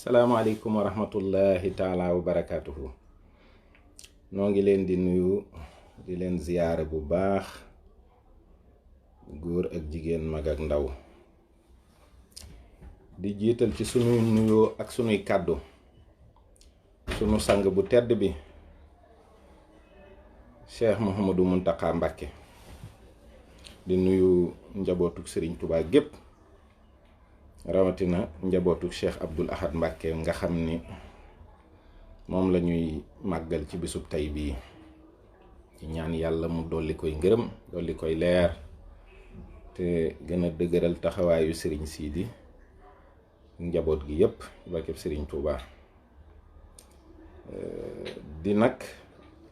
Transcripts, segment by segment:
salaamaaleykum wa rahmatullahi taala wa barakaatuhu. noo ngi leen di nuyu di leen ziyaare bu baax, góor ak jigéen, mag ak ndaw. di jiital ci sunuy nuyoo ak sunuy kàddu sunu sang bu tedd bi Cheikh Mouhamadou Mountakha Mbacké. di nuyu njabootuk Serigne Touba gépp, rawatina njabootuk Cheikh Abdoul Ahad Mbacké nga xam ni moom la ñuy màggal ci bisub tey bii. ci ñaan yàlla mu dolli koy ngërëm, dolli koy leer, te gën a dëgëral taxawaayu Serigne Sidi njaboot gi yépp barkeb Serigne Touba. di nag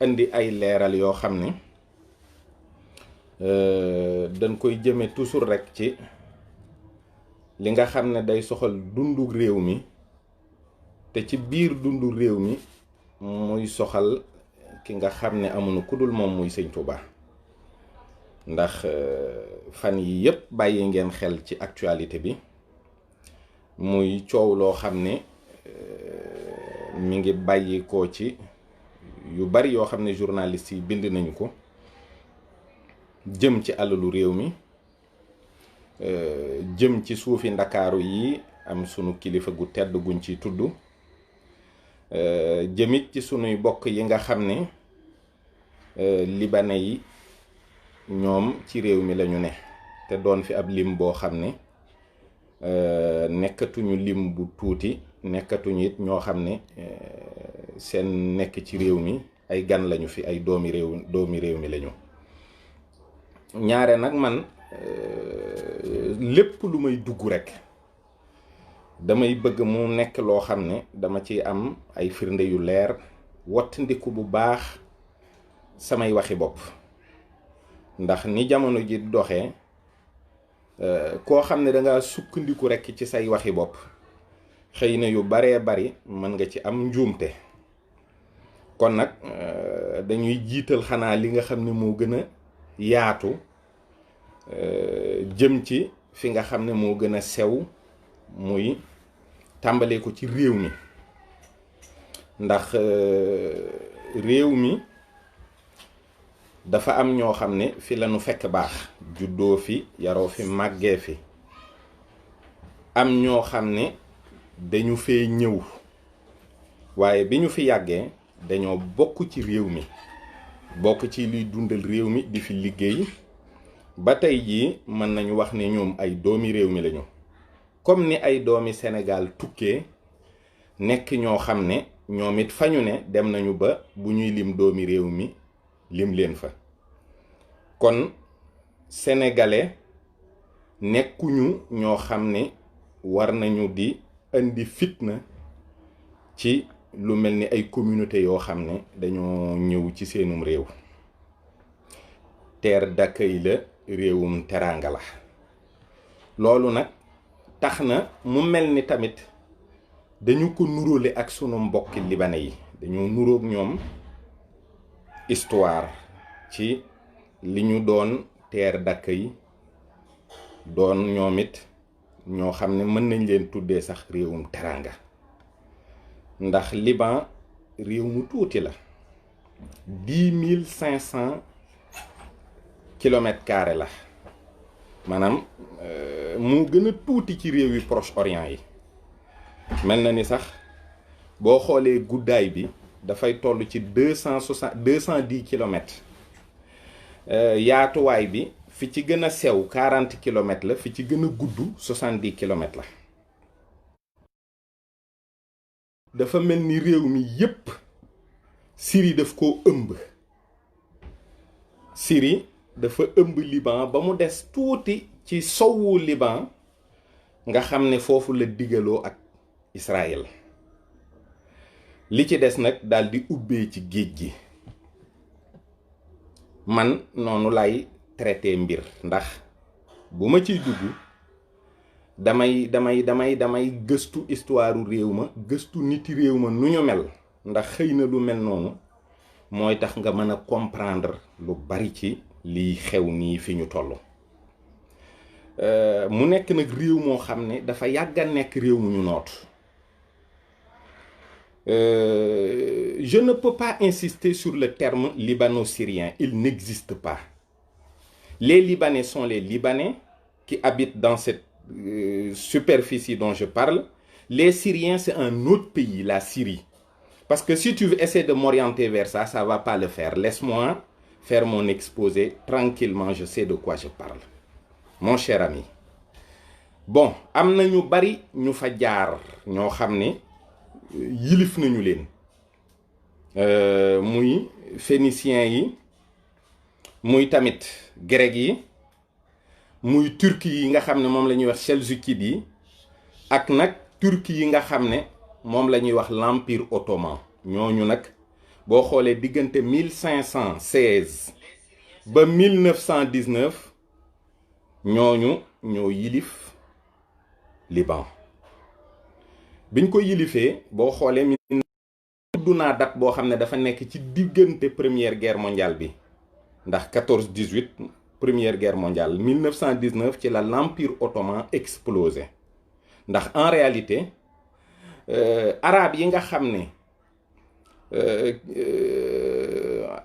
indi ay leeral yoo xam ni dañ koy jëme toujours rek ci li nga xam ne day soxal dundu réew mi, te ci biir dundu réew mi muy soxal ki nga xam ne amuñu ku dul moom muy sëñ Touba. ndax fan yi yépp bàyyi ngeen xel ci actualité bi, muy coow loo xam ne mi ngi bàyyi ko ci yu bari yoo xam ne journaliste yi bind nañu ko, jëm ci alalu réew mi, jëm ci suufi ndakaaru yi am sunu kilifa gu tedd guñ ci tudd, jëmit ci sunuy bokk yi nga xam ne libanais yi ñoom ci réew mi lañu ne, te doon fi ab lim boo xam ne nekkatuñu lim bu tuuti, nekkatuñu it ñoo xam ne seen nekk ci réew mi ay gan lañu fi, ay doomi réew mi lañu. ñaare nag man lépp lu may dugg rek damay bëgg mu nekk loo xam ne dama ci am ay firnde yu leer, wattandiku bu baax samay waxi bopp. ndax ni jamono ji doxee, koo xam ne danga sukkandiku rekk ci say waxi bopp, xëy na yu baree bari mën nga ci am njuumte. kon nag dañuy jiital xanaa li nga xam ne moo gën a yaatu, jëm ci fi nga xam ne moo gën a sew, muy tàmbalee ko ci réew mi. ndax réew mi dafa am ñoo xam ne fi lañu fekk baax, juddoo fi, yaroo fi, màggee fi. am ñoo xam ne dañu fee ñëw, waaye bi ñu fi yàggee dañoo bokk ci réew mi, bokk ci liy dundal réew mi, di fi liggéey ba tey jii mën nañu wax ne ñoom ay doomi réew mi lañu. comme ni ay doomi Sénégal tukkee nekk ñoo xam ne ñoom it fañu ne dem nañu ba bu ñuy lim doomi réew mi lim leen fa. kon sénégalais nekkuñu ñoo xam ne war nañu di indi fitna ci lu mel ni ay communauté yoo xam ne dañoo ñëw ci seenum réew. terre d'accueil la, réewum teraanga la. loolu nag tax na mu mel ni tamit dañu ko nuróole ak sunu mbokki libanais yi, dañoo nuróog ñoom histoire ci li ñu doon terre d'accueil, doon ñoom it ñoo xam ne mën nañ leen tuddee sax réewum teraanga. ndax Liban réew mu tuuti la, 10 500 kilomètres carrés la, maanaam moo gën a tuuti ci réew yi Proche-Orient yi. mel na ni sax boo xoolee guddaay bi dafay toll ci 210 kilomètres. yaatuwaay bi fi ci gën a sew 40 kilomètres la, fi ci gën a gudd 70 kilomètres la. dafa mel ni réew mi yépp Syrie daf koo ëmb. Syrie dafa ëmb Liban ba mu des tuuti ci sowu Liban nga xam ne foofu la digaloo ak Israël. li ci des nag daal di ubbee ci géej gi. man noonu lay traité mbir, ndax bu ma ciy dugg damay gëstu histoire réew ma, gëstu niti réew ma nu ñu mel, ndax xëy na lu mel noonu mooy tax nga mën a comprendre lu bari ci liy xew nii fi ñu toll. mu nekk nag réew moo xam ne dafa yàgg a nekk réew mu ñu noot. Je ne peux pas insister sur le terme libano-syrien. Il n'existe pas. Les Libanais sont les Libanais qui habitent dans cette superficie dont je parle. Les Syriens, c'est un autre pays, la Syrie. Parce que si tu essaies de m'orienter vers ça, ça ne va pas le faire. Laisse-moi faire mon exposé tranquillement, je sais de quoi je parle. Mon cher ami. Bon, am na ñu bari ñu fa jaar ñoo xam ne yilif nañu leen muy phéniciens yi muy tamit grec yi muy turc yi nga xam ne moom la ñuy wax seljoukide yi ak nag turc yi nga xam ne moom la ñuy wax l'empire ottoman. ñooñu nag boo xoolee diggante 1516 ba 1919 ñooñu ñoo yilif Liban. biñ ko yilifee boo xoolee tudd naa date boo xam ne dafa nekk ci diggante première guerre mondiale bi ndax 14-18 première guerre mondiale 1919 ci la l'empire ottoman explosé ndax en réalité arabe yi nga xam ne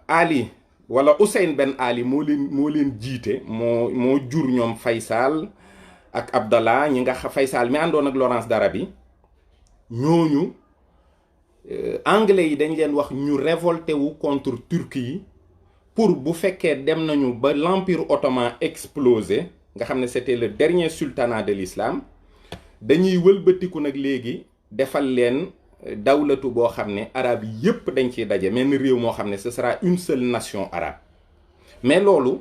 Ali wala Hussein Ben Ali moo leen jiite moo jur ñoom Faysal ak Abdallah ñi nga Faysal mi àndoon ak Lawrence d'Arabie ñooñu anglais yi dañ leen wax ñu révolté wu contre turc yi pour bu fekkee dem nañu ba l'empire ottoman explosé nga xam ne c'était le dernier sultanat de l'islam dañuy wëlbatiku nag léegi defal leen dawlatu boo xam ne arabe yépp dañ ciy daje mel ni réew moo xam ne ce sera une seule nation arabe mais loolu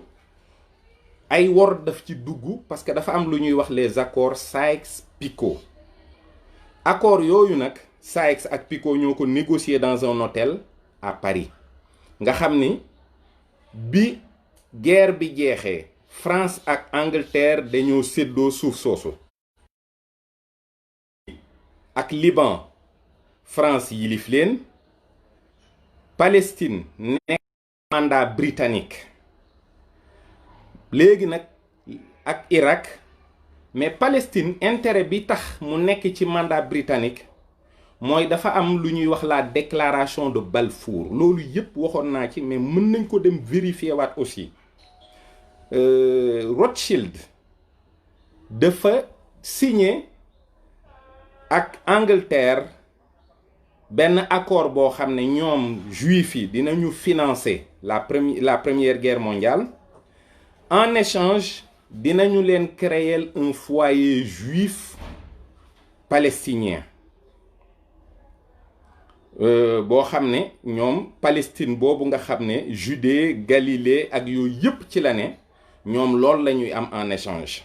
ay wor daf ci dugg parce que dafa am lu ñuy wax les accords Sykes-Picot accords yooyu nag Sykes ak Picot ñoo ko négocier dans un hôtel à Paris nga xam ni bi guerre bi jeexee France ak Angleterre dañoo séddoo suuf soosu ak Liban France yilif leen Palestine nekk mandat britannique léegi nag ak Irak mais Palestine intérêt bi tax mu nekk ci mandat britannique mooy dafa am lu ñuy wax la déclaration de Balfour loolu yépp waxoon naa ci mais mën nañ ko dem vérifier waat aussi Rothschild dafa signer ak Angleterre benn accord boo xam ne ñoom juifs yi dinañu financer la première guerre mondiale en échange dinañu leen créer un foyer juif palestinien boo xam ne ñoom Palestine boobu nga xam ne Judée Galilée ak yooyu yépp ci la ne ñoom loolu la ñuy am en échange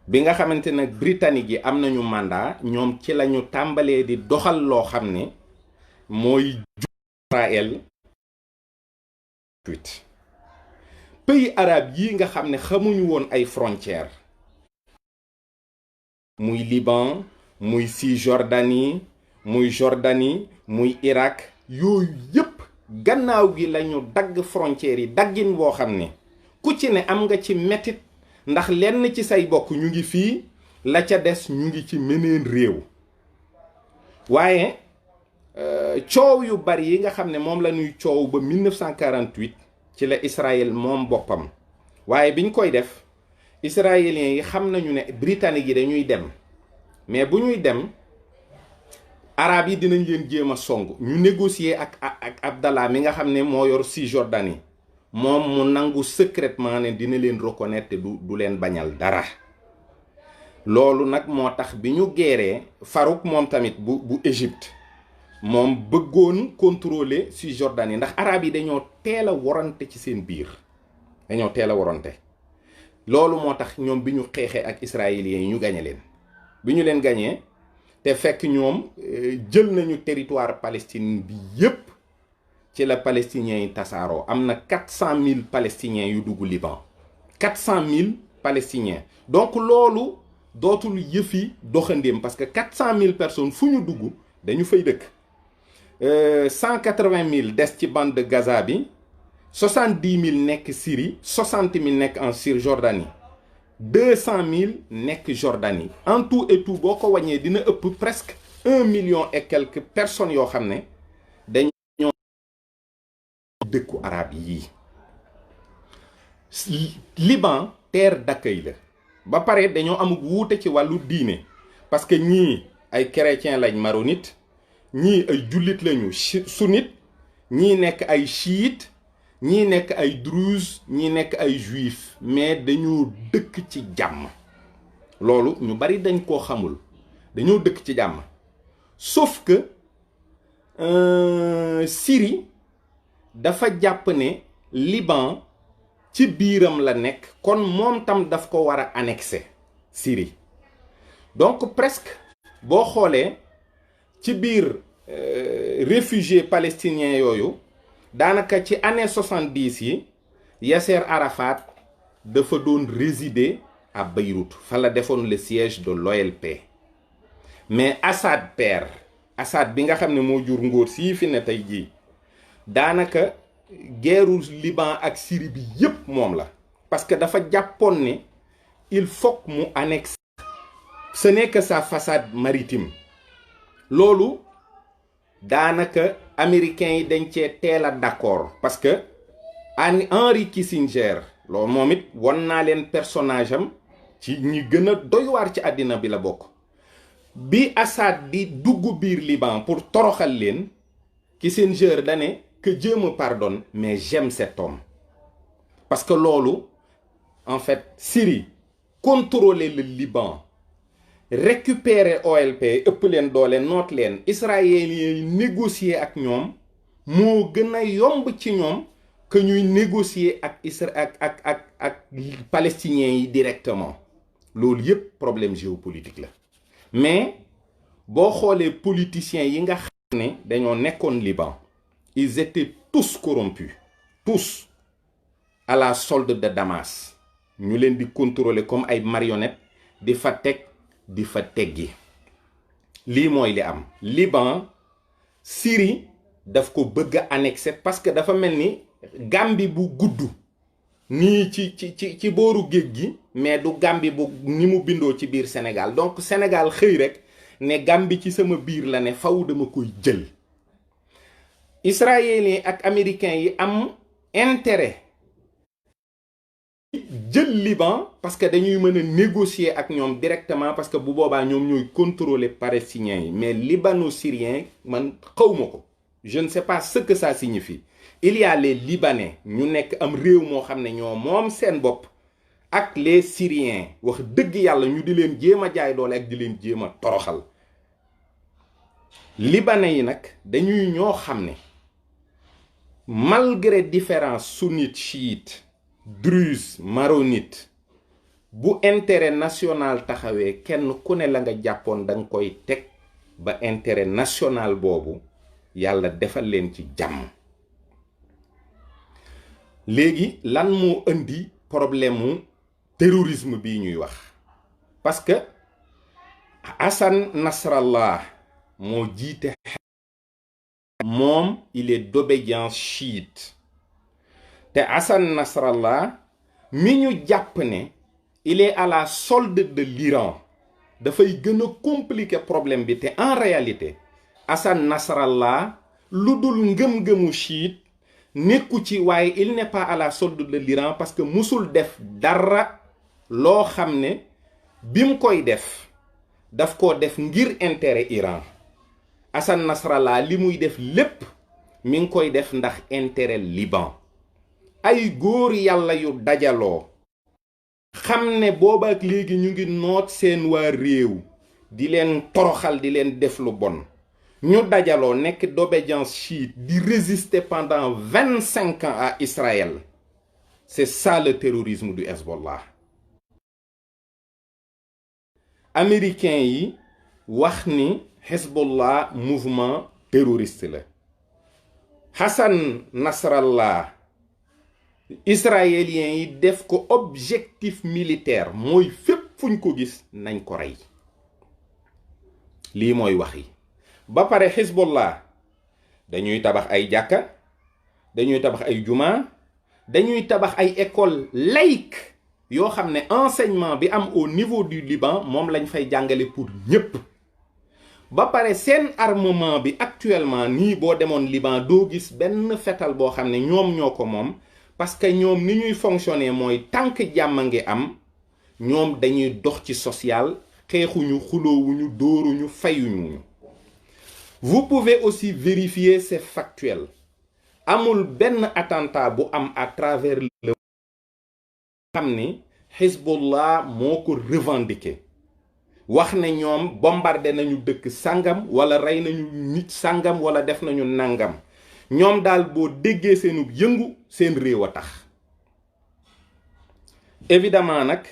bi nga xamante nag britannique yi am nañu mandat ñoom ci lañu tàmbalee di doxal loo xam ne mooy Israël pays arabe yi nga xam ne xamuñu woon ay frontières muy Liban muy Cisjordanie muy Jordanie muy Irak yooyu yépp gannaaw gi lañu dagg frontières yi daggin boo xam ne ku ci ne am nga ci metit ndax lenn ci say bokk ñu ngi fii la ca des ñu ngi ci meneen réew waaye coow yu bari yi nga xam ne moom la ñuy coow ba 1948 ci la Israël moom boppam waaye biñ koy def israéliens yi xam nañu ne britanniques yi dañuy dem mais bu ñuy dem arab yi dinañ leen jéem a song ñu négocier ak Abdallah mi nga xam ne moo yor Cisjordanie moom mu nangu secrètement ne dina leen reconnaître te du leen bañal dara loolu nag moo tax bi ñu geeree Farouk moom tamit bu Égypte moom bëggoon contrôler Cisjordanie ndax arab yi dañoo teel a warante ci seen biir dañoo teel a warante loolu moo tax ñoom bi ñu xeexee ak israéliens yi ñu gañe leen bi ñu leen gañee te fekk ñoom jël nañu territoire Palestine bi yépp ci la palestiniens yi tasaaroo am na 400 000 palestiniens yu dugg Liban 400 000 palestiniens donc loolu dootul yëfi doxandéem parce que 400 000 personnes fu ñu dugg dañu fay dëkk 180 000 des ci bande de Gaza bi 70 000 nekk Syrie 60 000 nekk en Cisjordanie 200 000 nekk Jordanie en tout et tout boo ko wàññee dina ëpp presque 1 million et quelques personnes yoo xam ne dañoo dëkku arab yii. Liban terre d'accueil la ba pare dañoo amuk wuute ci wàllu diine parce que ñii ay chrétien lañ maronite, ñii ay jullit lañu sunnite, ñii nekk ay chiite, ñii nekk ay druze, ñii nekk ay juif, mais dañoo dëkk ci jàmm. loolu ñu bari dañ koo xamul, dañoo dëkk ci jàmm. sauf que Syrie dafa jàpp ne Liban ci biiram la nekk, kon moom tam daf ko war a annexer Syrie. donc presque boo xoolee ci biir réfugiés palestiniens yooyu daanaka ci année 70 yi Yasser Arafat dafa doon résider à Beyrouth, fa la defoon le siège de l'OLP. mais Assad père, Assad bi nga xam ne moo jur ngóor sii fi ne tey jii, daanaka guerru Liban ak Syrie bi yépp moom la, parce que dafa jàppoon ne il faut mu annexe. ce n'est que sa façade maritime. loolu daanaka américains yi dañ cee teel a d'accord, parce que Henry Kissinger loolu moom it won naa leen personnage am ci ñi gën a doy waar ci àddina bi la bokk. bi Assad di dugg biir Liban pour toroxal leen, Kissinger da ne que Dieu me pardonne mais j'aime cet homme. parce que loolu en fait Syrie contrôler le Liban, récupérer OLP, ëpp leen doole, noot leen, israéliens yi négocier ak ñoom moo gën a yomb ci ñoom que ñuy négocier ak palestiniens yi directement. loolu yépp problème géopolitique la. mais boo xoolee politiciens yi nga xam ne dañoo nekkoon Liban, ils étaient tous corrompus, tous à la solde de Damas. ñu leen di contrôler comme ay marionnettes, di fa teg di fa teggi. lii mooy li am. Liban Syrie daf ko bëgg a annexer parce que dafa mel ni Gambie bu gudd nii ci booru géej gi, mais du Gambie bu ni mu bindoo ci biir Sénégal. donc Sénégal xëy rek ne Gambie ci sama biir la ne, faw dama koy jël. israéliens ak américains yi am intérêt jël Liban parce que dañuy mën a négocier ak ñoom directement, parce que bu boobaa ñoom ñooy contrôler palestiniens yi. mais libano-syrien man xawma ko, je ne sais pas ce que ça signifie. il y a les Libanais, ñu nekk am réew moo xam ne ñoo moom seen bopp, ak les Syriens, wax dëgg yàlla ñu di leen jéem a jaay doole ak di leen jéem a toroxal. Libanais yi nag dañuy ñoo xam ne malgré différence sunnite chiite druze maronite, bu intérêt national taxawee kenn ku ne la nga jàppoon danga koy teg ba intérêt national boobu yàlla defal leen ci jàmm. léegi lan moo indi problème mu terrorisme bii ñuy wax? parce que Hassan Nasrallah moo jiite, moom il est d'obédience chiite. te Hassan Nasrallah mi ñu jàpp ne il est à la solde de l'Iran dafay gën a compliquer problème bi. te en réalité Hassan Nasrallah lu dul ngëm-ngëmu chiite nekku ci, waaye il n'est pas à la solde de l'Iran parce que musul def dara loo xam ne bi mu koy def daf koo def ngir intérêt Iran. Hassan Nasrallah li muy def lépp mi ngi koy def ndax intérêt Liban. ay góor yàlla yu dajaloo xam ne booba ak léegi ñu ngi noot seen waa réew, di leen toroxal, di leen def lu bon, ñu dajaloo nekk d'obédience chiite di résister pendant 25 ans à Israël. c'est ça le terrorisme du Hezbollah. américains yi wax ni Hezbollah mouvement terroriste la. Hassan Nasrallah israéliens yi def ko objectif militaire, mooy fépp fuñ ko gis nañ ko rey. lii mooy wax yi. ba pare Hezbollah dañuy tabax ay jàkka, dañuy tabax ay juma, dañuy tabax ay école laïque yoo xam ne enseignement bi am au niveau du Liban moom lañ fay jàngale pour ñépp. ba pare seen armement bi actuellement nii boo demoon Liban doo gis benn fetal boo xam ne ñoom ñoo ko moom parce que ñoom ni ñuy fonctionner mooy tant que jàmm ngi am ñoom dañuy dox ci social xeexuñu xuloowuñu dóoruñu fayuñu. Vous pouvez aussi vérifier, c'est factuel. Amul ben attentat bu am à travers le xamni Hezbollah moko revendiqué wax ne ñoom bombardé nañu dëkk sangam wala rey nañu nit sangam wala def nañu nangam ñoom daal boo déggee seenu yëngu seen réew a tax. Évidemment nag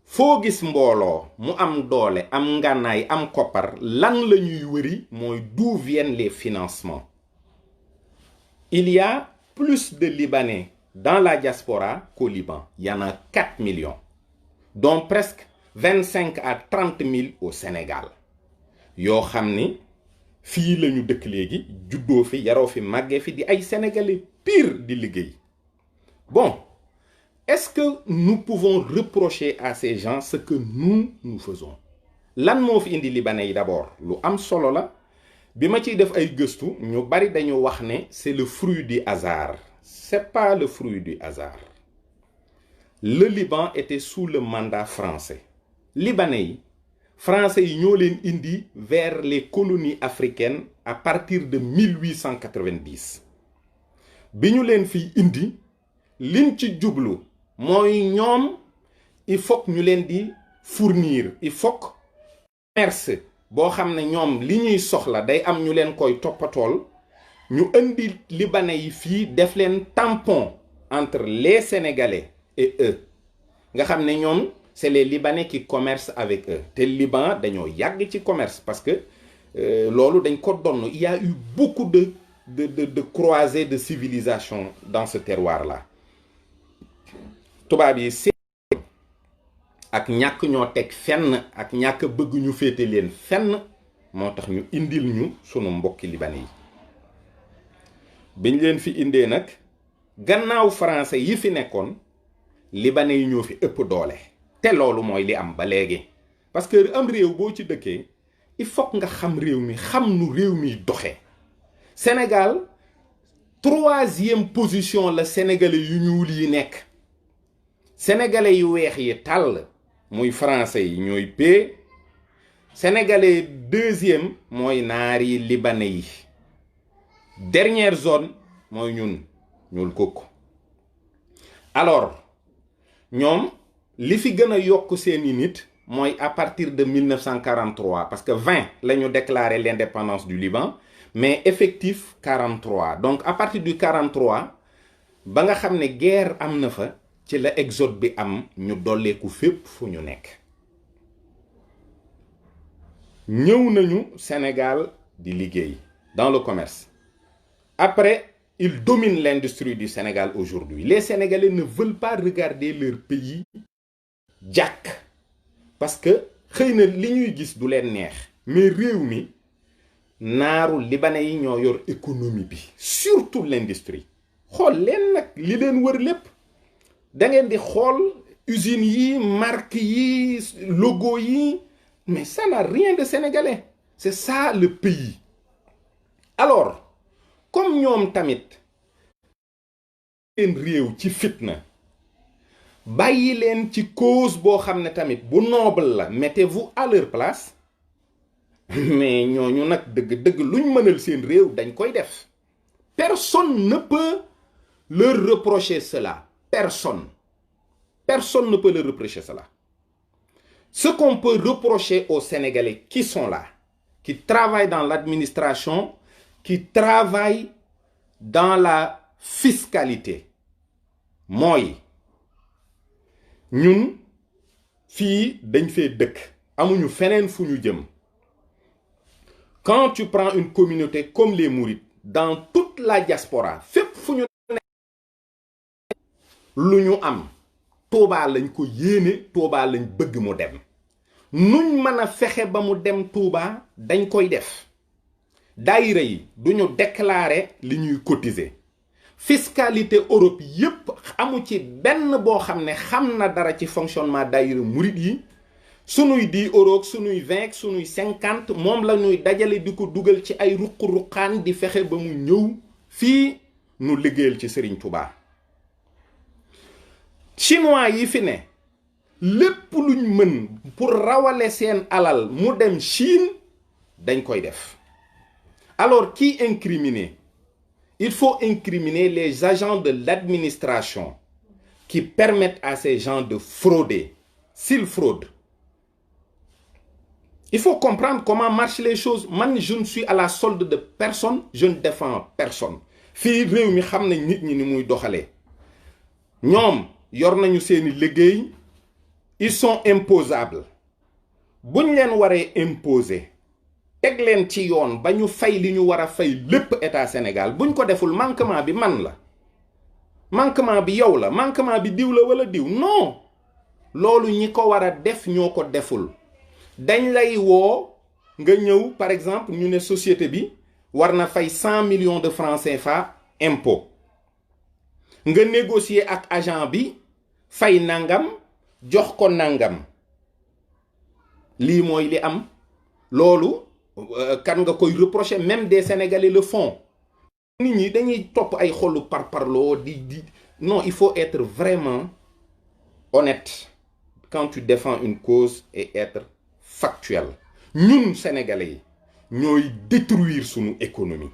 foo gis mbooloo mu am doole am ngànnaay am koppar lan la ñuy wëri mooy d'où viennent les financements. Il y a plus de Libanais dans la diaspora qu'au Liban. Il y en a 4 millions, dont presque 25 à 30 000 au Sénégal. Yo xamni fi lañu dëkk légui juddo fi yaro fi maggé fi di ay sénégalais pire di liggéey. Bon, est-ce que nous pouvons reprocher à ces gens ce que nous faisons? Lan mo fi indi Libanais d'abord lu am solo la bima ciy def ay gëstu ñu bari dañu wax né c'est le fruit du hasard. C'est pas le fruit du hasard. Le Liban était sous le mandat français. Libanais, Français yi ñoo leen indi vers les colonies africaines à partir de 1890. Bi ñu leen fi indi liñ ci jublu mooy ñoom il faut que ñu leen di fournir, il faut que commerce boo xam ne ñoom li ñuy soxla day am ñu leen koy toppatool ñu indi Libanais yi fii def leen tampon entre les Sénégalais et eux nga xam ne ñoom c'est les Libanais qui commercent avec eux. Le Liban, dañoo yàgg ci commerce parce que loolu dañ ko donn. Il y a eu beaucoup de croisées de civilisation dans ce terroir-là. Tubaab yi ak ñàkk ñoo teg fenn ak ñàkk bëgg ñu féete leen fenn moo tax ñu indil ñu sunu mbokki Libanais yi. Biñ leen fi indee nag gannaaw français yi fi nekkoon Libanais yi ñoo fi ëpp doole. Té loolu mooy li am ba léegi parce que am réew boo ci dëkkee il faut nga xam réew mi xam nu réew mi doxee. Sénégal 3e position la sénégalais yu ñuul yi nekk. Sénégalais yu weex yi tàll muy français yi ñooy pee. Sénégalais 2e mooy naar yi libanais yi. Dernière zone mooy ñun ñuul kukk. Alors ñoom li fi gëna yokk seeni nit mooy à partir de 1943 parce que 20 lañu déclaré l'indépendance du Liban mais effectif 43 donc à partir du 43 ba nga xam ne guerre am na fa ci la exode bi am ñu dolleeku fépp fu ñu nekk. ñëw nañu Sénégal di liggéey dans le commerce. Après ils dominent l'industrie du Sénégal aujourd'hui. Les Sénégalais ne veulent pas regarder leur pays jàkk parce que xëy na li ñuy gis du leen neex mais réew mi naaru libanais yi ñoo yor économie bi surtout l'industrie. xool leen nag li leen wër lépp da ngeen di xool usines yi marque yi logo yi mais ça n'a rien de sénégalais. C'est ça le pays. Alors comme ñoom tamit seen réew ci fitna bàyyi leen ci cause boo xam ne tamit bu noble la mettez-vous à leur place mais ñooñu nag dëgg-dëgg luñ mënal seen réew dañ koy def. Personne ne peut leur reprocher cela. Personne ne peut leur reprocher cela. Ce qu'on peut reprocher aux Sénégalais qui sont là, qui travaillent dans l'administration, qui travaillent dans la fiscalité mooy ñun fii dañ fee dëkk amuñu feneen fu ñu jëm. Quand tu prends une communauté comme les Mourides dans toute la diaspora fépp fu ñu lu ñu am Touba lañ ko yéene Touba lañ bëgg mu dem nuñ mën a fexe ba mu dem Touba dañ koy def. Daayira yi duñu déclarer li ñuy cotiser. Fiscalité Europe yépp amu ci benn boo xam ne xam na dara ci fonctionnement daayira murid yi sunuy 10 euros sunuy 20 sunuy 50 moom la ñuy dajale di ko dugal ci ay ruq-ruqaan di fexe ba mu ñëw fii nu liggéeyal ci Serigne Touba. chinois yi fi ne lépp luñ mën pour rawale seen alal mu dem Chine dañ koy def. Alors qui incriminer? Il faut incriminer les agents de l'administration qui permettent à ces gens de frauder. S'ils fraudent, il faut comprendre comment marchent les choses. Man, je ne suis à la solde de personne, je ne défends personne. Fii réew mi xam nañ nit ñi ni muy doxalee. Ñoom yor nañu seeni liggéey, ils sont imposables. Buñ leen waree imposer, teg leen ci yoon ba ñu fay li ñu war a fay lépp état Sénégal buñ ko deful manquement bi man la. Manquement bi yow la, manquement bi diw la wala diw. Non, loolu ñi ko war a def ñoo ko deful. Dañ lay woo nga ñëw par exemple ñu ne société bi war na fay 100 millions de francs CFA impôt. Nga négocier ak agent bi fay nangam jox ko nangam. Lii mooy li am. Loolu kan nga koy reprocher, même des Sénégalais le font. Nit ñi dañuy topp ay xolu parparloo di non, il faut être vraiment honnête quand tu défends une cause et être factuel. Ñun Sénégalais yi ñooy détruire sunu économie.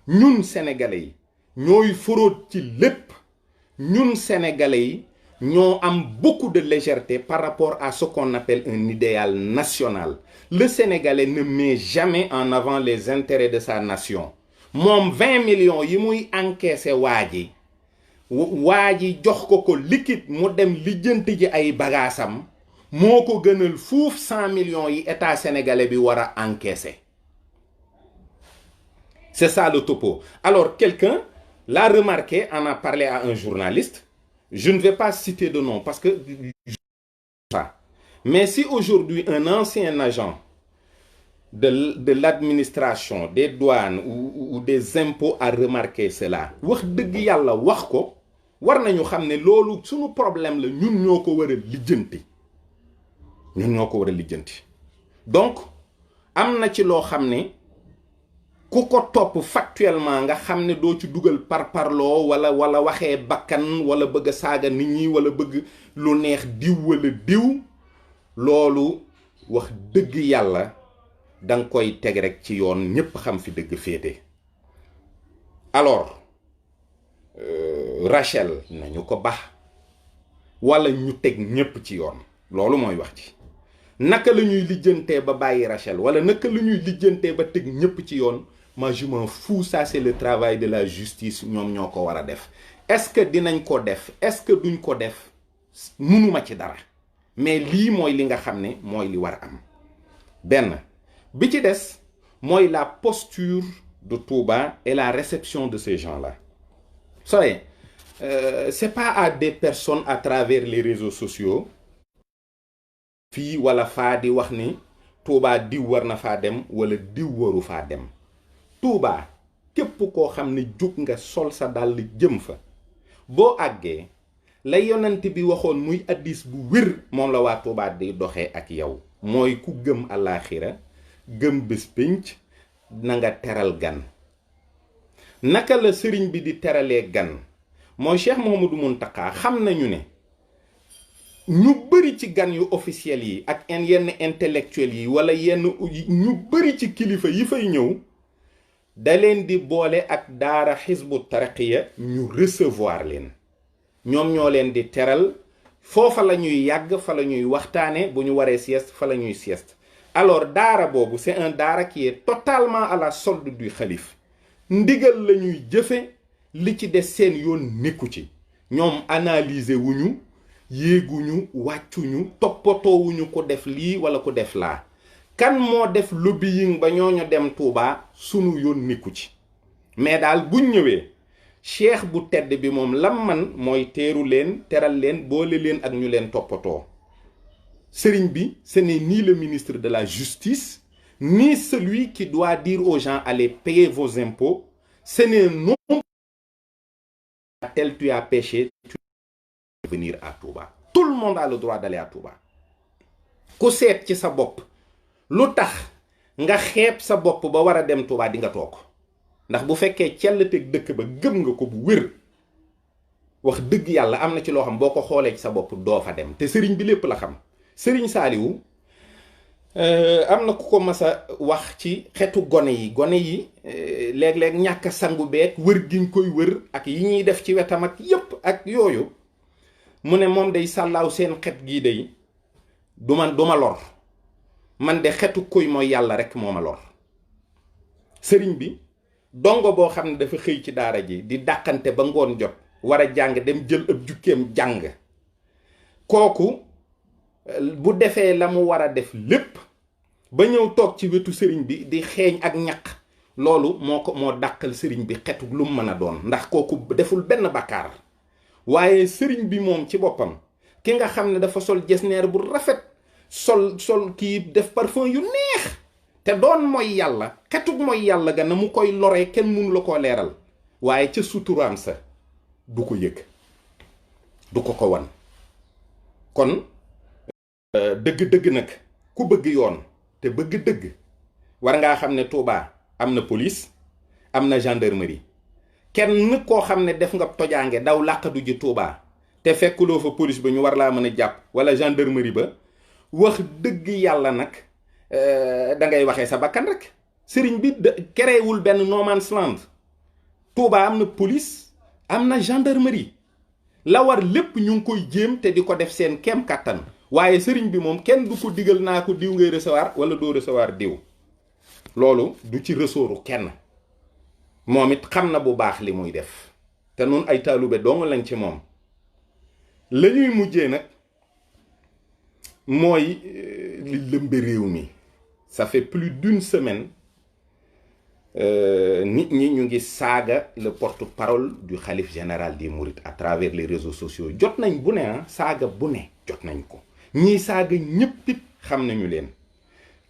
Ñun Sénégalais yi ñooy fraude ci lépp. Ñun Sénégalais yi ñoo am beaucoup de légèreté par rapport à ce qu'on appelle un idéal national. Le Sénégalais ne met jamais en avant les intérêts de sa nation. Moom 20 millions yi muy encaissé waa ji jox ko liquide mu dem lijjanti ji ay bagaasam moo ko gënal fuuf 100 millions yi état sénégalais bi war a encaissé. C'est ça le topo. Alors quelqu'un l'a remarqué, en a parlé à un journaliste. Je ne vais pas citer de nom parce que... Mais si aujourd'hui un ancien agent de l'administration, des douanes ou des impôts a remarqué cela, wax dëgg yàlla wax ko, war nañu xam ne loolu sunu problème la, ñun ñoo ko war a lijjanti. Ñun ñoo ko war a lijjanti. Donc am na ci loo xam ne ku ko topp factuellement nga xam ne doo ci dugal parparloo wala waxee bakkan wala bëgg a saaga nit ñi wala bëgg lu neex diw wala diw, loolu wax dëgg yàlla danga koy teg rek ci yoon ñépp xam fi dëgg féete. Alors Rachel nañu ko bax wala ñu teg ñépp ci yoon, loolu mooy wax ci. Naka la ñuy lijjantee ba bàyyi Rachel wala naka la ñuy lijjantee ba teg ñépp ci yoon, moi je m'en fous, ça c'est le travail de la justice, ñoom ñoo ko war a def. Est-ce que dinañ ko def, est-ce que duñ ko def, mënuma ci dara, mais lii mooy li nga xam ne mooy li war a am. Benn bi ci des mooy la posture de Touba et la réception de ces gens-là. Vous savez, c'est pas à des personnes à travers les réseaux sociaux fii wala faa di wax ni Touba diw war na faa dem wala diw waru faa dem. Touba képp koo xam ne jóg nga sol sa dàll jëm fa, boo àggee la yonent bi waxoon muy addis bu wér moom la waa Touba di doxee ak yow, mooy ku gëm àllaaxira gëm bés pénc na nga teral gan. Naka la sëriñ bi di teralee gan mooy Cheikh Mouhamadou Mountakha xam nañu ne ñu bari ci gan yu officiel yi ak yenn intellectuel yi wala yenn ñu bari ci kilifa yi fay ñëw da leen di boole ak daara Hizbu Tarqiya ñu recevoir leen. ñoom ñoo leen di teral, foofa la ñuy yàgg, fa la ñuy waxtaane, bu ñu waree sieste fa la ñuy sieste. Alors daara boobu c'est un daara qui est totalement à la solde du xalif. Ndigal la ñuy jëfe, li ci des seen yoon nekku ci. ñoom analyser wuñu, yéeguñu, wàccuñu, toppatoowuñu ko def lii wala ko def laa. Kan moo def lobbying ba ñooñu dem Touba, sunu yoon nekku ci. Mais daal buñ ñëwee cheikh bu tedd bi moom lam man mooy teeru leen, teral leen, boole leen ak ñu leen toppatoo. Sëriñ bi, ce n'est ni le ministre de la justice, ni celui qui doit dire aux gens allez payer vos impôts. Ce n'est non tel tu as péché, tu dois venir à Touba. Tout le monde a le droit d'aller à Touba. ku seet ci sa bopp lu tax nga xeeb sa bopp ba war a dem Touba di nga toog ndax bu fekkee cellateg dëkk ba gëm nga ko bu wér wax dëgg yàlla am na ci loo xam boo ko xoolee ci sa bopp doo fa dem te sëriñ bi lépp la xam. Sëriñ Saaliwu am na ku ko mas a wax ci xetu gone yi léeg-léeg ñàkk sangu beeg wër giñ koy wër ak yi ñuy def ci wetam ak yépp ak yooyu mu ne moom day sàllaaw seen xet gii day du ma lor man de xetu kuy mooy yàlla rek moo ma lor. sëriñ bi dongo boo xam ne dafa xëy ci daara ji di dàqante ba ngoon jot war a jàng dem jël ab jukkeem jàng kooku bu defee la mu war a def lépp ba ñëw toog ci wetu sëriñ bi di xeeñ ak ñaq loolu moo dàqal sëriñ bi xetu lu mu mën a doon ndax kooku deful benn bàkkaar. waaye sëriñ bi moom ci boppam ki nga xam ne dafa sol jesneer bu rafet sol kii def parfum yu neex te doon mooy yàlla xetug mooy yàlla ga na mu koy loree kenn mënu la koo leeral waaye ca suturaam sa du ko yëg du ko ko wan. kon dëgg-dëgg nag ku bëgg yoon te bëgg dëgg war ngaa xam ne Touba am na police am na gendarmerie kenn koo xam ne def nga tojaange daw làqatu ji Touba te fekkuloo fa police ba ñu war laa mën a jàpp wala gendarmerie ba wax dëgg yàlla nag da ngay waxee sa bakkan rek. sëriñ bi créewul benn no man's land. Touba am na police am na gendarmerie la war lépp ñu ngi koy jéem te di ko def seen kem kàttan waaye sëriñ bi moom kenn du ko digal naa ko diw ngay recevoir wala doo recevoir diw loolu du ci resooru kenn. moom it xam na bu baax li muy def te nun ay taalube dong lañ ci moom. la ñuy mujjee nag mooy li lëmbe réew mi ça fait plus d'une semaine nit ñi ñu ngi saaga le porte-parole du khalife général des mourides à travers les réseaux sociaux. jot nañ bu ne saaga bu ne jot nañ ko ñii saaga ñëpp it xam nañu leen.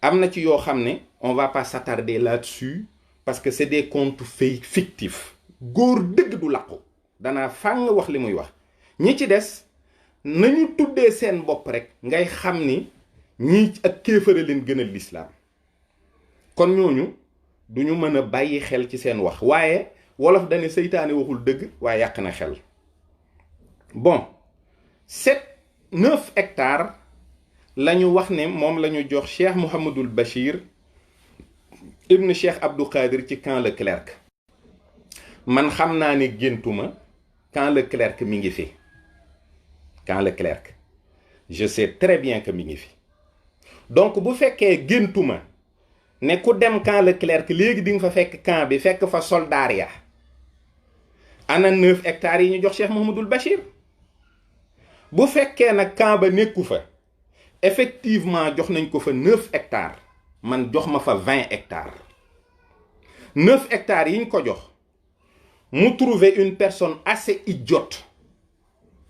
am na ci yoo xam ne on va pas s'attarder là-dessus parce que c'est des comptes fictifs. góor dëgg du làqu danaa fàng wax li muy wax. ñi ci des nañu tuddee seen bopp rek ngay xam ni ñii ak kéefare leen gënal lislaam kon ñooñu duñu mën a bàyyi xel ci seen wax waaye wolof dane seytaane waxul dëgg waaye yàq na xel. bon 9 hectares la ñu wax ne moom la ñu jox Cheikh Mouhamadul Bachir ibn Cheikh Abdou Khadir ci camp Leclerc. man xam naa ne géntuma camp Leclerc mi ngi fi. camp Leclerc je sais très bien que mi ngi fi donc bu fekkee géntuma ne ku dem camp Leclerc léegi di nga fa fekk camp bi fekk fa soldaar ya ana 9 hectares yi ñu jox Cheikh Mouhamadul Bachir. bu fekkee nag camp ba nekku fa effectivement jox nañ ko fa 9 hectares man jox ma fa 20 hectares 9 hectares yi ñu ko jox mu trouver une personne assez idiote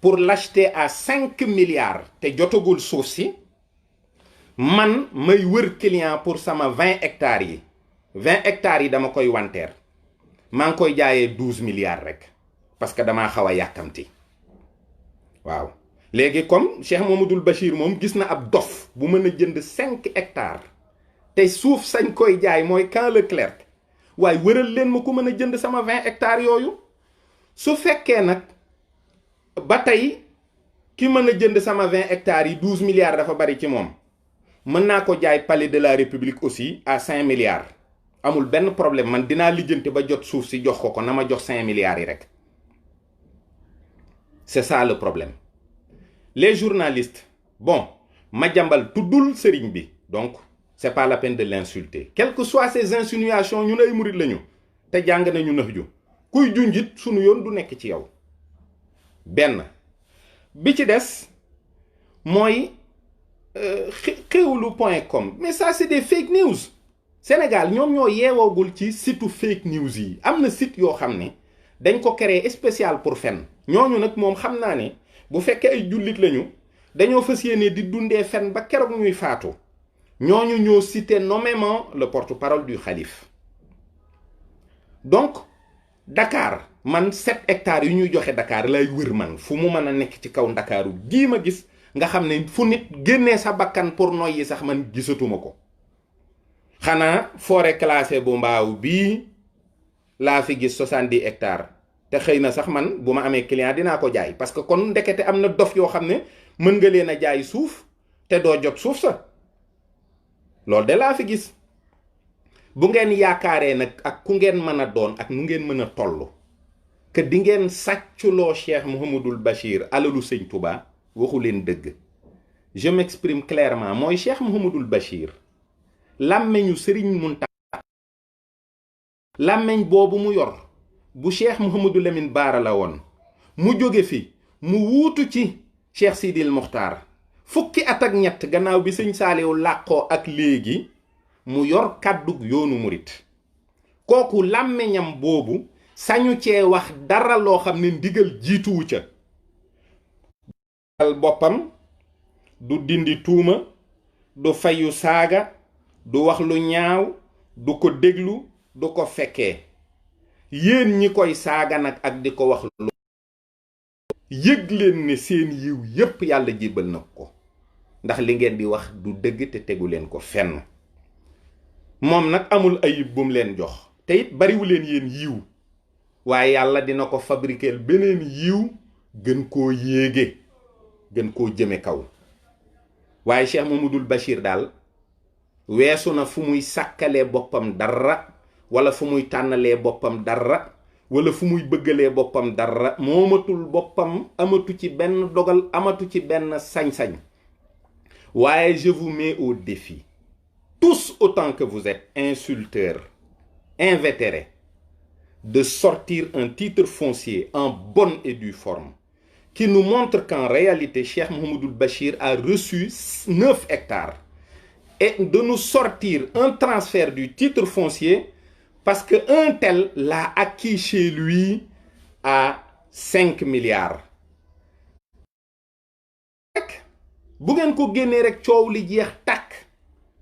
pour l'acheter à 5 milliards te jotagul suuf si man may wër client pour sama 20 hectares yi 20 hectares yi dama koy wanteer maa ngi koy jaayee 12 milliards rek parce que damaa xaw a yàkkamti waaw. léegi comme Cheikh Mouhamadoul Bachir moom gis na ab dof bu mën a jënd 5 hectares te suuf sañ koy jaay mooy camp Leclerc waaye wëral leen ma ko mën a jënd sama 20 hectares yooyu. su fekkee nag ba tey ki mën a jënd sama 20 hectares yi 12 milliards dafa bari ci moom mën naa ko jaay palais de la République aussi à 5 milliards amul benn problème man dinaa lijjanti ba jot suuf si jox ko na ma jox 5 milliards yi rek. c'est ça le problème. Les journalistes, bon, Madiambal tuddul sëriñ bi donc c'est pas la peine de l'insulter. Quelles que soient ces insinuations ñun ay murit lañu te jàng nañu nëx ju kuy junjit sunu yoon du nekk ci yow. benn bi ci des mooy xewlu.com mais ça c'est des fake news. Sénégal ñoom ñoo yeewoogul ci site fake news yi am na site yoo xam ne dañ ko créer spécial pour fen ñooñu nag moom xam naa ne bu fekkee ay jullit lañu dañoo fas yéene di dundee fen ba keroog ñuy faatu ñooñu ñoo cité nommément le porte-parole du khalife. donc Dakar man 7 hectares yu ñuy joxe Dakar lay wër man fu mu mën a nekk ci kaw Ndakaaru gii ma gis nga xam ne fu nit génnee sa bakkan pour noyyi sax man gisatuma ko. xanaa forêt classée bu mbaaw bii laa fi gis 70 hectares te xëy na sax man bu ma amee client dinaa ko jaay parce que kon ndekete am na dof yoo xam ne mën nga leen a jaay suuf te doo jot suuf sa. loolu de laa fi gis. bu ngeen yaakaaree nag ak ku ngeen mën a doon ak nu ngeen mën a toll que di ngeen sàcculoo Cheikh Mouhamadoul Bachir alalu sëñ Touba waxu leen dëgg. je m'exprime clairement mooy Cheikh Mouhamadoul Bachir làmmeñu Sëriñ Muntaxa làmmeñ boobu mu yor bu Cheikh Mouhamadou Lamine Baara la woon mu jóge fi mu wuutu ci Cheikh Sidil Mokhtar fukki at ak ñett gannaaw bi sëñ Saaliw làqoo ak léegi mu yor kàddug yoonu murit kooku làmmeñam boobu sañu cee wax dara loo xam ne ndigal jiituwu ca al boppam du dindi tuuma du fayu saaga du wax lu ñaaw du ko déglu du ko fekkee yéen ñi koy saaga nag ak di ko wax lu yëg leen ne seen yiw yépp yàlla jébbal na ko ndax li ngeen di wax du dëgg te tegu leen ko fenn moom nag amul ayib bum leen jox te it bariwu leen yéen yiw waaye yàlla dina ko fabriquer beneen yiw gën koo yéege gën koo jëme kaw waaye Cheikh Mouhamadoul Bachir daal weesu na fu muy sàkkalee boppam dara wala fu muy tànnalee boppam dara wala fu muy bëggalee boppam dara moomatul boppam amatu ci benn dogal amatu ci benn sañ-sañ waaye je vous mets au défi tous autant que vous êtes insulteurs invétérés de sortir un titre foncier en bonne et due forme qui nous montre qu'en réalité Cheikh Mouhamadoul Bachir a reçu 9 hectares et de nous sortir un transfert du titre foncier parce qu'un tel l'a acquis chez lui à 5 milliards. bu ngeen ko génnee rek coow li jeex tàkk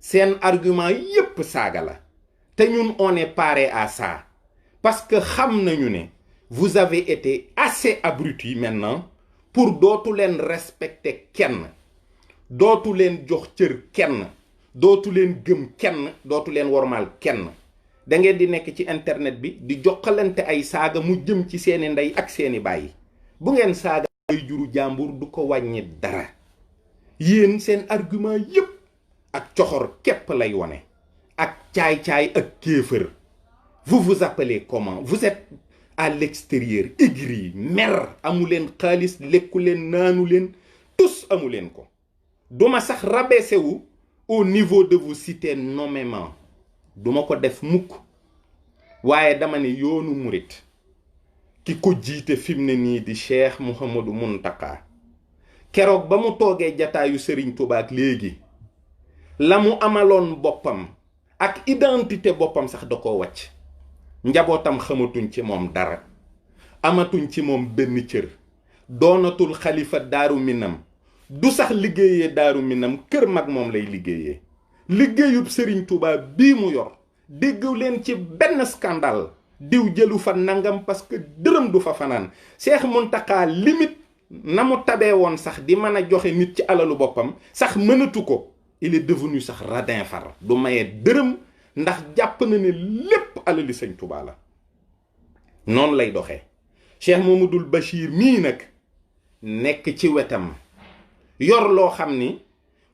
seen argument yépp saaga la te ñun on est paré à ça parce que xam nañu ne vous avez été assez abrutis maintenant pour dootu leen respecter kenn dootu leen jox cër kenn dootu leen gëm kenn dootu leen wormaal kenn da ngeen di nekk ci internet bi di jokkalante ay saaga mu jëm ci seeni ndey ak seeni baay bu ngeen saaga ay juru jàmbur du ko wàññi dara yéen seen argument yépp ak coxor képp lay wone ak caay-caay ak kéefër. vous vous appelez comment? vous êtes à l'extérieur aigri mer amu leen xaalis lekku leen naanu leen tous amu leen ko duma sax rabaisser wu au niveau de vous citer nommément duma ko def mukk waaye dama ne yoonu murit ki ko jiite fi mu ne nii di Cheikh Mouhamadou Mountakha keroog ba mu toogee jataayu Serigne Touba ak léegi la mu amaloon boppam ak identité boppam sax da ko wàcc njabootam xamatuñ ci moom dara amatuñ ci moom benn cër doonatul xalifa Daaru Minam du sax liggéeyee Daaru Minam kër mag moom lay liggéeyee liggéeyub Serigne Touba bii mu yor déggu leen ci benn scandale diw jëlu fa nangam parce que dërëm du fa fanaan Cheikh Mountakha limite na mu tabee woon sax di mën a joxe nit ci alalu boppam sax mënatu ko il est devenu sax radin far du maye dërëm ndax jàpp na ne lépp alali Sëñ Touba la noonu lay doxee Cheikh Mouhamadoul Bachir mii nag nekk ci wetam yor loo xam ni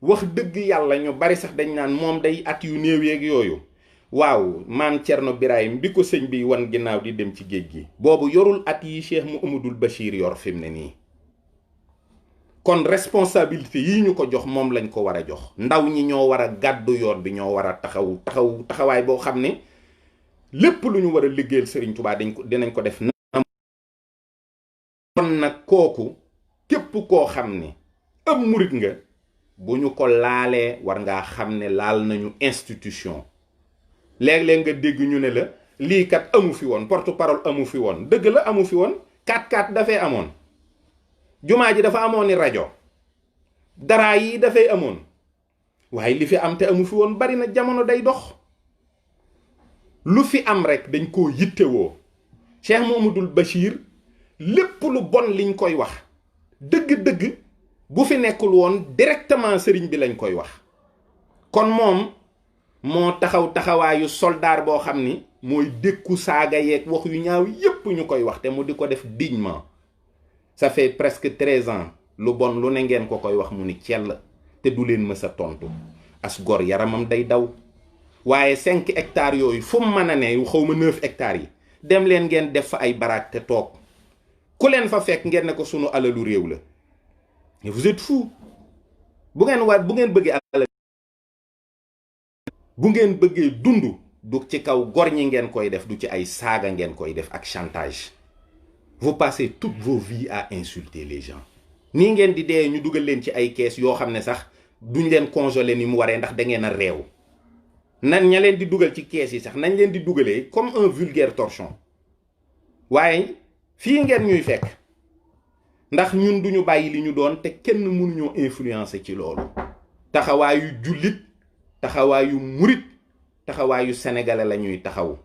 wax dëgg yàlla ñu bari sax dañ naan moom day at yu néew yeeg yooyu waaw maam Cerno Birahim bi ko sëñ bi wan ginnaaw di dem ci géej gi boobu yorul at yi Cheikh Mouhamadoul Bachir yor fi mu ne nii kon responsabilité yi ñu ko jox moom lañ ko war a jox ndaw ñi ñoo war a gàddu yoon bi ñoo war a taxawaay boo xam ne lépp lu ñu war a liggéeyal Serigne Touba dinañ ko def na kon nag kooku képp koo xam ne am murit nga bu ñu ko laalee war ngaa xam ne laal nañu institution léeg-léeg nga dégg ñu ne la lii kat amu fi woon porte parole amu fi woon dëgg la amu fi woon 4-4 dafay amoon jumaa ji dafa amoon ni rajo daraa yi dafay amoon waaye li fi am te amu fi woon bari na jamono day dox lu fi am rek dañ koo yittewoo Cheikh Mouhamadoul Bachir lépp lu bon liñ koy wax dëgg-dëgg bu fi nekkul woon directement sëriñ bi lañ koy wax. kon moom moo taxaw taxawaayu soldaar boo xam ni mooy dékku saaga yeeg wax yu ñaaw yépp ñu koy wax te mu di ko def dignement. Ça fait presque 13 ans lu bon lu ne ngeen ko koy wax mu ni ciel te du leen mës a tontu as gor yaramam day daw. waaye 5 hectares yooyu fu mu mën a ne xaw ma 9 hectares yi dem leen ngeen def fa ay baraak te toog ku leen fa fekk ngeen ne ko sunu alalu réew la. mais vous êtes fou bu ngeen bëggee alal bu ngeen bëggee dund du ci kaw gor ñi ngeen koy def du ci ay saaga ngeen koy def ak chantage. Vous passez toutes vos vies à insulter les gens. nii ngeen di dee ñu dugal leen ci ay kees yoo xam ne sax duñ leen congeler ni mu waree ndax da ngeen a réew. nan ña leen di dugal ci kees yi sax nañ leen di dugalee comme un vulgaire torchon. waaye fii ngeen ñuy fekk ndax ñun duñu bàyyi li ñu doon te kenn mënuñoo influencer ci loolu. taxawaayu jullit taxawaayu murit taxawaayu sénégalais la ñuy taxaw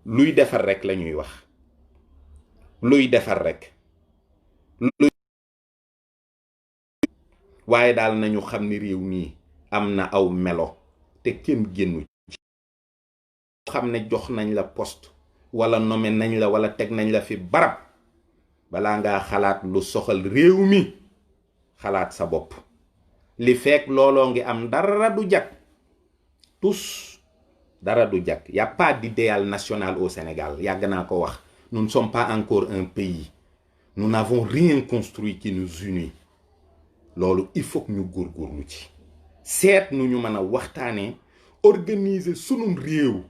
luy defar rek la ñuy wax. luy defar rek waaye daal nañu xam ni réew mi am na aw melo te kenn génnu ci. xam ne jox nañ la poste wala nommé nañ la wala teg nañ la fi barab balaa ngaa xalaat lu soxal réew mi xalaat sa bopp. li fekk looloo ngi am dara du jag tous dara du jag. y a pas d'idéal national au Sénégal yàgg naa ko wax. Nous ne sommes pas encore un pays. Nous n'avons rien construit qui nous unit. loolu il faut que ñu góorgóorlu ci. seet nu ñu mën a waxtaanee organiser sunum réew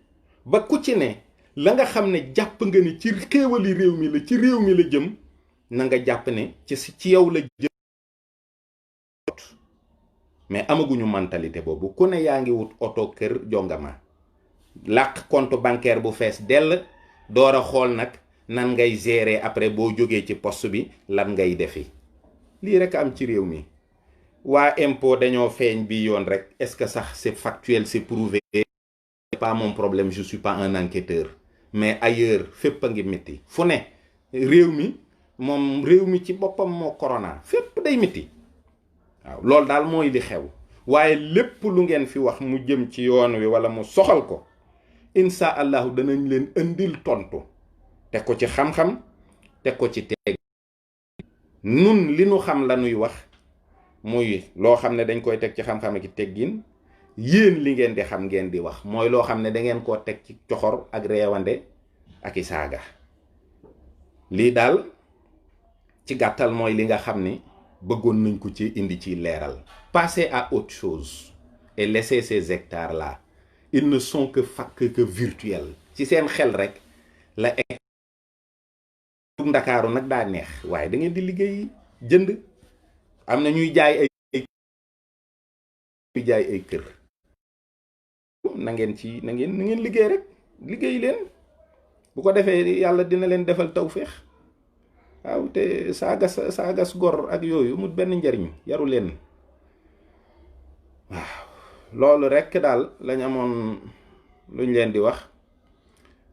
ba ku ci ne la nga xam ne jàpp nga ni ci xéewali réew mi la ci réew mi la jëm na nga jàpp ne ci yow la jëm. mais amaguñu mentalité boobu ku ne yaa ngi wut oto kër jongama làq compte bancaire bu fees dell door a xool nag nan ngay gérer après boo jógee ci poste bi lan ngay defi. lii rek am ci réew mi. waa impôt dañoo feeñ bi yoon rek est-ce que sax c'est factuel, c'est prouvé. C'est pas mon problème, je suis pas un enquêteur. mais ailleurs fépp a ngi métti fu ne réew mi moom réew mi ci boppam moo corona fépp day métti. waaw loolu daal mooy li xew. waaye lépp lu ngeen fi wax mu jëm ci yoon wi wala mu soxal ko insha allahu danañ leen indil tontu teg ko ci xam-xam teg ko ci teg. nun li nu xam la nuy wax muy loo xam ne dañ koy teg ci xam-xam ak teggin. yéen li ngeen di xam ngeen di wax mooy loo xam ne da ngeen koo teg ci coxor ak reewande ak i saaga. lii daal ci gàttal mooy li nga xam ni bëggoon nañ ko ci indi ci leeral. Passez à autre chose et laissez ces hectares là, ils ne sont que virtuels. ci seen xel rek la Ndakaaru nag daa neex waaye da ngeen di liggéey jënd. am na ñuy jaay ay kër. na ngeen liggéey rek liggéey leen bu ko defee yàlla dina leen defal tawféex. waaw te saagas gor ak yooyu mu benn njariñ yaru leen. waaw loolu rekk daal lañ amoon luñ leen di wax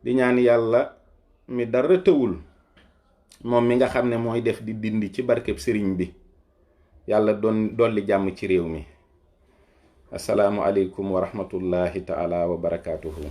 di ñaan yàlla mi dara tëwul moom mi nga xam ne mooy def di dindi ci barkeb sëriñ bi yàlla dolli jàmm ci réew mi. assalaamu aleykum wa rahmatullahi taala wa barakaatuhu.